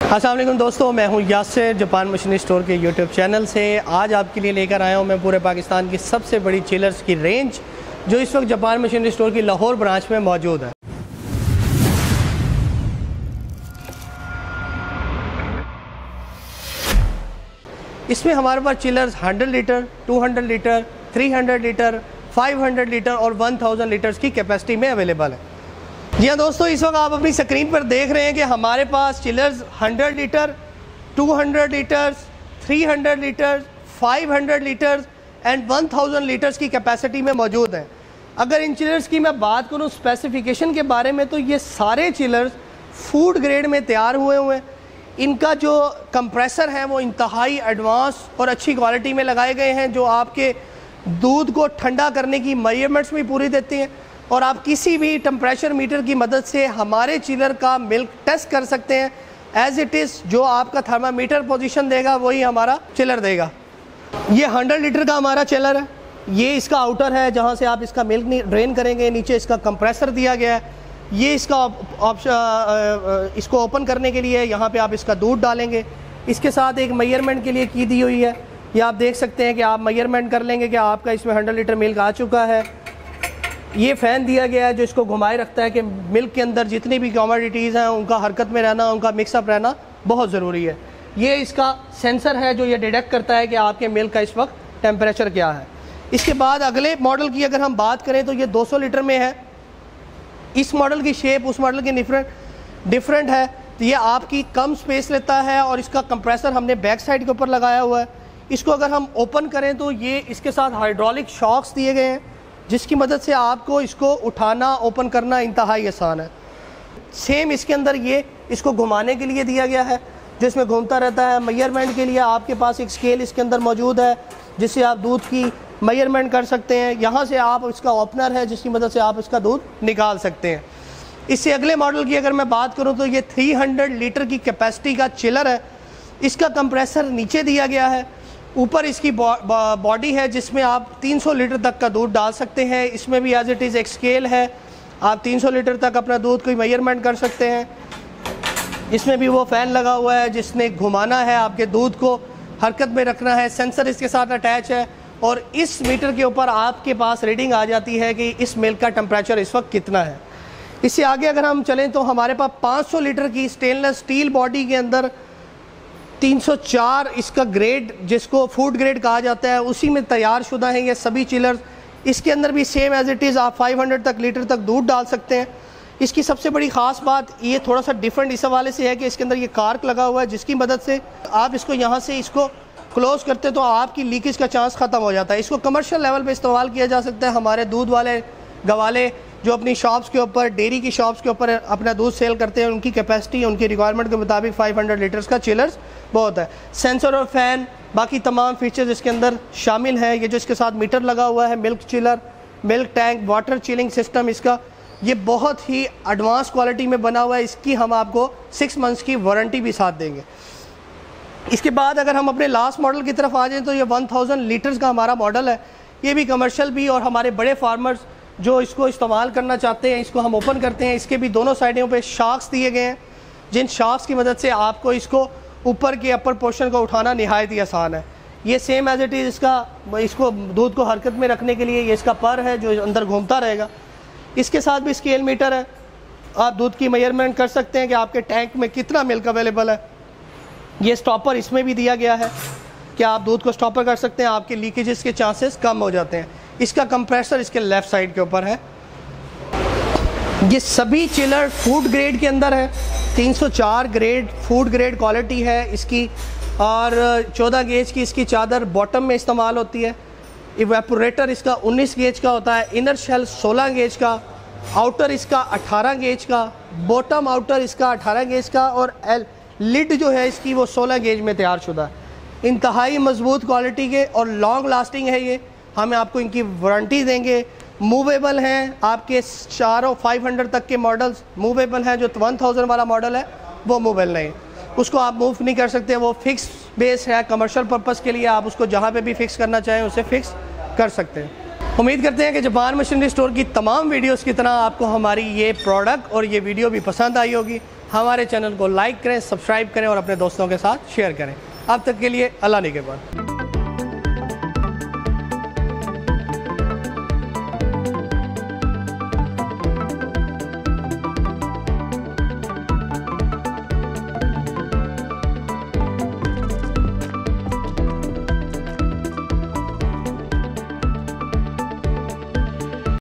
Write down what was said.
अस्सलाम वालेकुम दोस्तों, मैं हूं यासिर जापान मशीनरी स्टोर के यूट्यूब चैनल से। आज आपके लिए लेकर आया हूं मैं पूरे पाकिस्तान की सबसे बड़ी चिलर्स की रेंज जो इस वक्त जापान मशीनरी स्टोर की लाहौर ब्रांच में मौजूद है। इसमें हमारे पास chillers 100 litre, 200 litre, 300 litre, 500 litre और 1000 लीटर्स की कैपेसिटी में अवेलेबल है। जी हाँ दोस्तों, इस वक्त आप अपनी स्क्रीन पर देख रहे हैं कि हमारे पास chillers 100 litre, 200 litres, 300 litres, 500 litres and 1000 litres की कैपेसिटी में मौजूद हैं। अगर इन चिलर्स की मैं बात करूं स्पेसिफिकेशन के बारे में, तो ये सारे चिलर्स फूड ग्रेड में तैयार हुए हैं। इनका जो कंप्रेसर है वो इंतहाई एडवांस और अच्छी क्वालिटी में लगाए गए हैं, जो आपके दूध को ठंडा करने की मेजरमेंट्स भी पूरी देती हैं। और आप किसी भी टेम्परेचर मीटर की मदद से हमारे चिलर का मिल्क टेस्ट कर सकते हैं। एज इट इज़ जो आपका थर्मामीटर पोजीशन देगा वही हमारा चिलर देगा। ये 100 लीटर का हमारा चिलर है। ये इसका आउटर है जहाँ से आप इसका मिल्क ड्रेन करेंगे। नीचे इसका कंप्रेसर दिया गया है। ये इसका ऑप्शन, इसको ओपन करने के लिए यहाँ पे आप इसका दूध डालेंगे। इसके साथ एक मेजरमेंट के लिए की दी हुई है। ये आप देख सकते हैं कि आप मेजरमेंट कर लेंगे कि आपका इसमें 100 लीटर मिल्क आ चुका है। ये फ़ैन दिया गया है जो इसको घुमाए रखता है कि मिल्क के अंदर जितनी भी कमोडिटीज़ हैं उनका हरकत में रहना, उनका मिक्सअप रहना बहुत ज़रूरी है। ये इसका सेंसर है जो ये डिटेक्ट करता है कि आपके मिल्क का इस वक्त टेम्परेचर क्या है। इसके बाद अगले मॉडल की अगर हम बात करें तो ये 200 लीटर में है। इस मॉडल की शेप उस मॉडल की डिफरेंट है। तो ये आपकी कम स्पेस लेता है और इसका कंप्रेसर हमने बैक साइड के ऊपर लगाया हुआ है। इसको अगर हम ओपन करें तो ये इसके साथ हाइड्रोलिक शॉक्स दिए गए हैं जिसकी मदद से आपको इसको उठाना ओपन करना इंतहाई आसान है। सेम इसके अंदर ये इसको घुमाने के लिए दिया गया है जो इसमें घूमता रहता है। मेजरमेंट के लिए आपके पास एक स्केल इसके अंदर मौजूद है जिससे आप दूध की मेजरमेंट कर सकते हैं। यहाँ से आप इसका ओपनर है जिसकी मदद से आप इसका दूध निकाल सकते हैं। इससे अगले मॉडल की अगर मैं बात करूँ तो ये 300 लीटर की कैपेसिटी का चिलर है। इसका कंप्रेसर नीचे दिया गया है। ऊपर इसकी बॉडी है जिसमें आप 300 लीटर तक का दूध डाल सकते हैं। इसमें भी एज इट इज़ एक स्केल है। आप 300 लीटर तक अपना दूध की मेजरमेंट कर सकते हैं। इसमें भी वो फ़ैन लगा हुआ है जिसने घुमाना है, आपके दूध को हरकत में रखना है। सेंसर इसके साथ अटैच है और इस मीटर के ऊपर आपके पास रीडिंग आ जाती है कि इस मिल्क का टेम्परेचर इस वक्त कितना है। इससे आगे अगर हम चलें तो हमारे पास 500 लीटर की स्टेनलेस स्टील बॉडी के अंदर 304 इसका ग्रेड, जिसको फूड ग्रेड कहा जाता है, उसी में तैयार शुदा है ये सभी चिलर्स। इसके अंदर भी सेम एज इट इज़ आप 500 लीटर तक दूध डाल सकते हैं। इसकी सबसे बड़ी ख़ास बात ये थोड़ा सा डिफरेंट इस हवाले से है कि इसके अंदर ये कार्क लगा हुआ है जिसकी मदद से आप इसको यहाँ से इसको क्लोज करते तो आपकी लीकेज का चांस ख़त्म हो जाता है। इसको कमर्शियल लेवल पे इस्तेमाल किया जा सकता है। हमारे दूध वाले गवाले जो अपनी शॉप्स के ऊपर, डेयरी की शॉप्स के ऊपर अपना दूध सेल करते हैं, उनकी कैपेसिटी उनकी रिक्वायरमेंट के मुताबिक 500 लीटर्स का चिलर्स बहुत है। सेंसर और फैन, बाकी तमाम फीचर्स इसके अंदर शामिल हैं। ये जो इसके साथ मीटर लगा हुआ है, milk chiller, milk tank, water chilling system, इसका ये बहुत ही एडवांस क्वालिटी में बना हुआ है। इसकी हम आपको 6 मंथ्स की वारंटी भी साथ देंगे। इसके बाद अगर हम अपने लास्ट मॉडल की तरफ आ जाएं तो ये 1000 लीटर्स का हमारा मॉडल है। ये भी कमर्शियल भी, और हमारे बड़े फार्मर्स जो इसको इस्तेमाल करना चाहते हैं, इसको हम ओपन करते हैं। इसके भी दोनों साइडों पे शाफ्ट्स दिए गए हैं जिन शाफ्ट्स की मदद से आपको इसको ऊपर के अपर पोर्शन को उठाना नहायत ही आसान है। ये सेम एज इट इज़ इसको दूध को हरकत में रखने के लिए ये इसका पर है जो अंदर घूमता रहेगा। इसके साथ भी स्केल मीटर है। आप दूध की मेजरमेंट कर सकते हैं कि आपके टैंक में कितना मिल्क अवेलेबल है। ये स्टॉपर इसमें भी दिया गया है कि आप दूध को स्टॉपर कर सकते हैं, आपके लीकेजेस के चांसेस कम हो जाते हैं। इसका कंप्रेसर इसके लेफ़्ट साइड के ऊपर है। ये सभी चिलर फूड ग्रेड के अंदर है। 304 ग्रेड फूड ग्रेड क्वालिटी है इसकी, और 14 गेज की इसकी चादर बॉटम में इस्तेमाल होती है। इवेपोरेटर इसका 19 गेज का होता है। इनर शेल 16 गेज का, आउटर इसका 18 गेज का, बॉटम आउटर इसका 18 गेज का, और लिड जो है इसकी वो 16 गेज में तैयार शुदा है। इंतहाई मजबूत क्वालिटी के और लॉन्ग लास्टिंग है ये। हमें आपको इनकी वारंटी देंगे। मूवेबल हैं आपके चारों 500 तक के मॉडल्स मूवेबल हैं। जो 1000 वाला मॉडल है वो मूवेबल नहीं, उसको आप मूव नहीं कर सकते। वो फिक्स बेस है, कमर्शियल पर्पज़ के लिए आप उसको जहाँ पे भी फिक्स करना चाहें उसे फिक्स कर सकते हैं। उम्मीद करते हैं कि जापान मशीनरी स्टोर की तमाम वीडियोस की तरह आपको हमारी ये प्रोडक्ट और ये वीडियो भी पसंद आई होगी। हमारे चैनल को लाइक करें, सब्सक्राइब करें और अपने दोस्तों के साथ शेयर करें। अब तक के लिए अल्लाह निगहबान।